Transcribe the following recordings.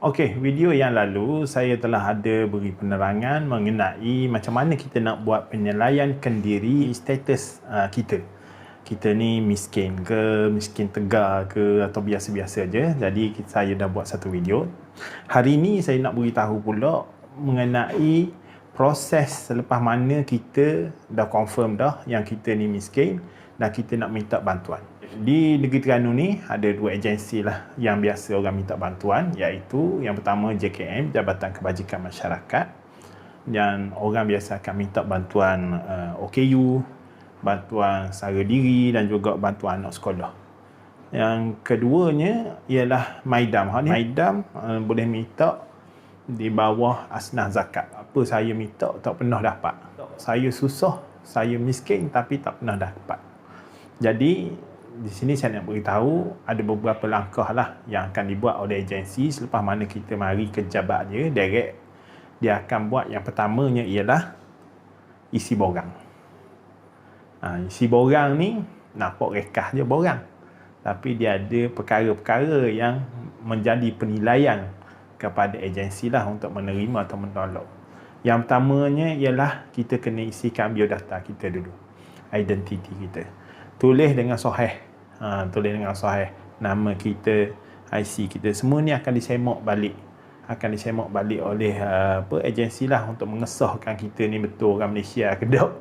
Okey, video yang lalu saya telah ada beri penerangan mengenai macam mana kita nak buat penilaian kendiri status kita. Kita ni miskin ke, miskin tegar ke, atau biasa-biasa aja. Jadi saya dah buat satu video. Hari ini saya nak beritahu pula mengenai proses selepas mana kita dah confirm dah yang kita ni miskin dan kita nak minta bantuan. Di negeri Terengganu ni ada dua agensi lah yang biasa orang minta bantuan, iaitu yang pertama JKM, Jabatan Kebajikan Masyarakat, dan orang biasa akan minta bantuan OKU, bantuan sara diri dan juga bantuan anak sekolah. Yang keduanya ialah MyDam. MyDam boleh minta di bawah asnah zakat. Apa saya minta tak pernah dapat. Saya susah, saya miskin tapi tak pernah dapat. Jadi di sini saya nak beritahu ada beberapa langkah lah yang akan dibuat oleh agensi selepas mana kita mari ke jabat dia direct. Dia akan buat yang pertamanya ialah isi borang. Isi borang ni nampak rekah je borang, tapi dia ada perkara-perkara yang menjadi penilaian kepada agensi lah untuk menerima atau menolak. Yang pertamanya ialah kita kena isikan biodata kita dulu, identiti kita. Tulis dengan sahih. Tulis dengan sahih nama kita, IC kita, semua ni akan disemak balik. Akan disemak balik oleh agensi lah untuk mengesahkan kita ni betul orang Malaysia ke tak.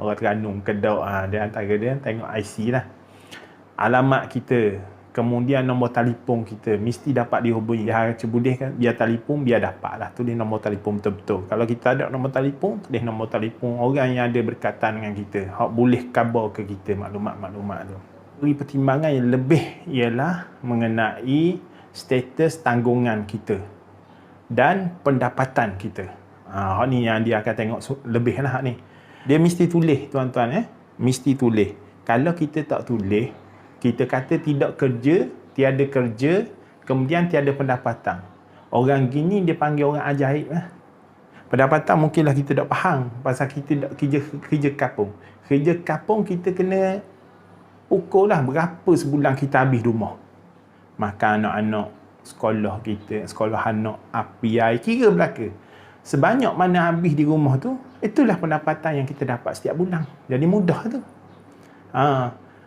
Orang Terengganu ke tak. Dia antara dia tengok IC lah. Alamat kita, kemudian nombor telefon kita mesti dapat dihubungi. Dia boleh kan, biar telefon biar dapat lah. Tulis nombor telefon betul-betul. Kalau kita ada nombor telefon, tulis nombor telefon orang yang ada berkaitan dengan kita, hak boleh khabar ke kita maklumat-maklumat tu. Beri pertimbangan yang lebih ialah mengenai status tanggungan kita dan pendapatan kita. Hak ni yang dia akan tengok lebih lah hak ni. Dia mesti tulis tuan-tuan, mesti tulis. Kalau kita tak tulis, kita kata tidak kerja, tiada kerja, kemudian tiada pendapatan. Orang gini dia panggil orang ajaib lah. Pendapatan mungkinlah kita tak faham pasal kita tak kerja kapung. Kerja kapung kita kena ukur lah berapa sebulan kita habis rumah. Makan anak-anak sekolah kita, sekolah anak, api air, kira belaka. Sebanyak mana habis di rumah tu, itulah pendapatan yang kita dapat setiap bulan. Jadi mudah tu.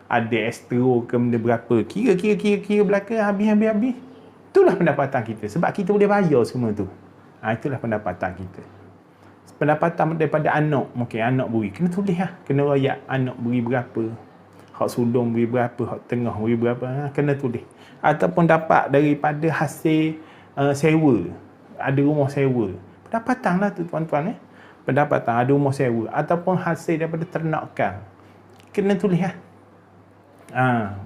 Ada estro ke benda berapa, kira belaka habis. Itulah pendapatan kita sebab kita boleh bayar semua tu. Itulah pendapatan kita. Pendapatan daripada anak, mungkin anak beri kena tulis lah, kena royak anak beri berapa, hak sulung beri berapa, hak tengah beri berapa, kena tulis. Ataupun dapat daripada hasil sewa, ada rumah sewa, pendapatan lah tu tuan-tuan. Pendapatan ada rumah sewa ataupun hasil daripada ternakan, kena tulis lah.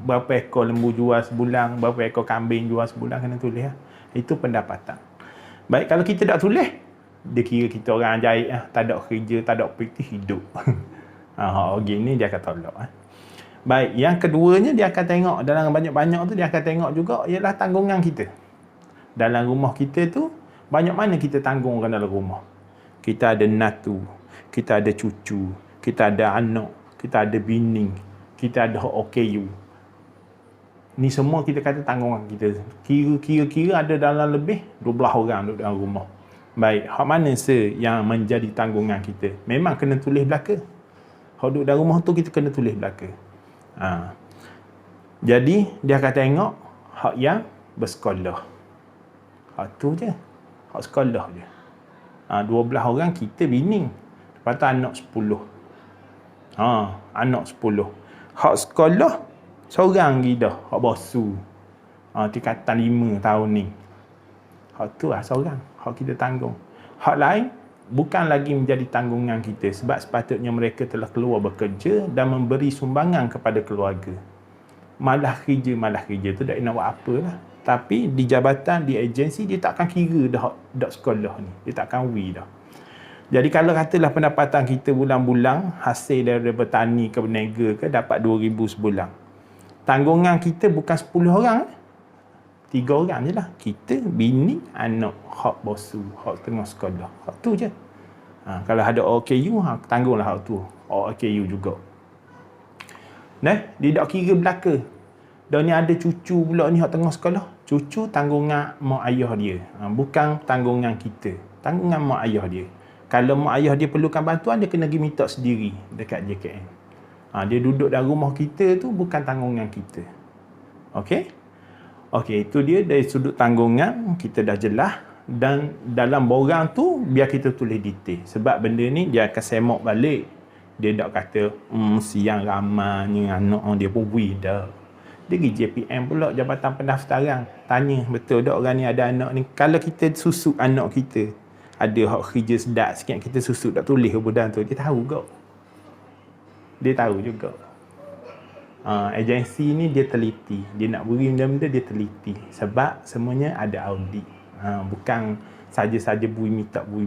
Berapa ekor lembu jual sebulan, berapa ekor kambing jual sebulan, kena tulis lah. Itu pendapatan. Baik, kalau kita tak tulis, dia kira kita orang ajaib lah. Tak ada kerja, tak ada aktiviti hidup. Gini dia akan tolak. Baik, yang keduanya dia akan tengok dalam banyak-banyak tu, dia akan tengok juga ialah tanggungan kita. Dalam rumah kita tu, banyak mana kita tanggungkan dalam rumah. Kita ada natu, kita ada cucu, kita ada anak, kita ada bini, kita ada OKU. Ni semua kita kata tanggungan kita. Kira-kira ada dalam lebih 12 orang duduk dalam rumah. Baik, hak mana yang menjadi tanggungan kita? Memang kena tulis belaka. Hak duduk dalam rumah tu kita kena tulis belaka. Jadi dia akan tengok hak yang bersekolah. Hak tu je. Hak sekolah je. 12 orang kita bini. Lepas tu anak 10. Anak 10. Hak sekolah seorang lagi dah, hak bosu. Tingkatan 5 tahun ni. Hak tu lah seorang, hak kita tanggung. Hak lain bukan lagi menjadi tanggungan kita sebab sepatutnya mereka telah keluar bekerja dan memberi sumbangan kepada keluarga. Malah kerja tu tak nak buat apa lah. Tapi di jabatan, di agensi, dia takkan kira dah sekolah ni. Dia takkan dah. Jadi kalau katalah pendapatan kita bulan-bulan, hasil dari bertani ke berniaga ke, dapat 2,000 sebulan. Tanggungan kita bukan 10 orang. 3 orang je lah. Kita, bini, anak, hak bosu, hak tengah sekolah. Hak tu je. Kalau ada OKU, tanggunglah hak tu. OKU juga. Dia tak kira belaka. Dan ni ada cucu pula ni hak tengah sekolah. Cucu tanggungan mak ayah dia. Bukan tanggungan kita. Tanggungan mak ayah dia. Kalau mak ayah dia perlukan bantuan, dia kena pergi minta sendiri dekat JKN. Dia duduk dalam rumah kita tu bukan tanggungan kita. Okey? Okey, itu dia dari sudut tanggungan, kita dah jelas. Dan dalam borang tu, biar kita tulis detail. Sebab benda ni, dia akan semak balik. Dia tak kata, siang ramanya anak dia pun bui dah. Dia pergi JPM pula, Jabatan Pendaftaran. Tanya, betul tak orang ni ada anak ni? Kalau kita susuk anak kita, ada hak kerja sedap sikit, kita susuk tak tulis kemudian tu, dia tahu kok. Dia tahu juga. Agensi ni dia teliti. Dia nak beri benda-benda, dia teliti. Sebab semuanya ada audit. Bukan saja-saja bui tak bui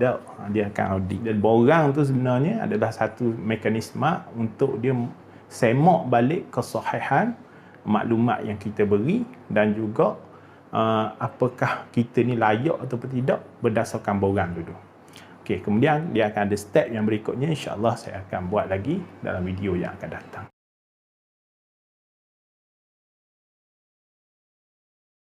tak. Dia akan audit. Dan borang tu sebenarnya adalah satu mekanisme untuk dia semak balik kesahihan maklumat yang kita beri dan juga apakah kita ni layak atau tidak berdasarkan borang dulu. Okey, kemudian dia akan ada step yang berikutnya, insya-Allah saya akan buat lagi dalam video yang akan datang.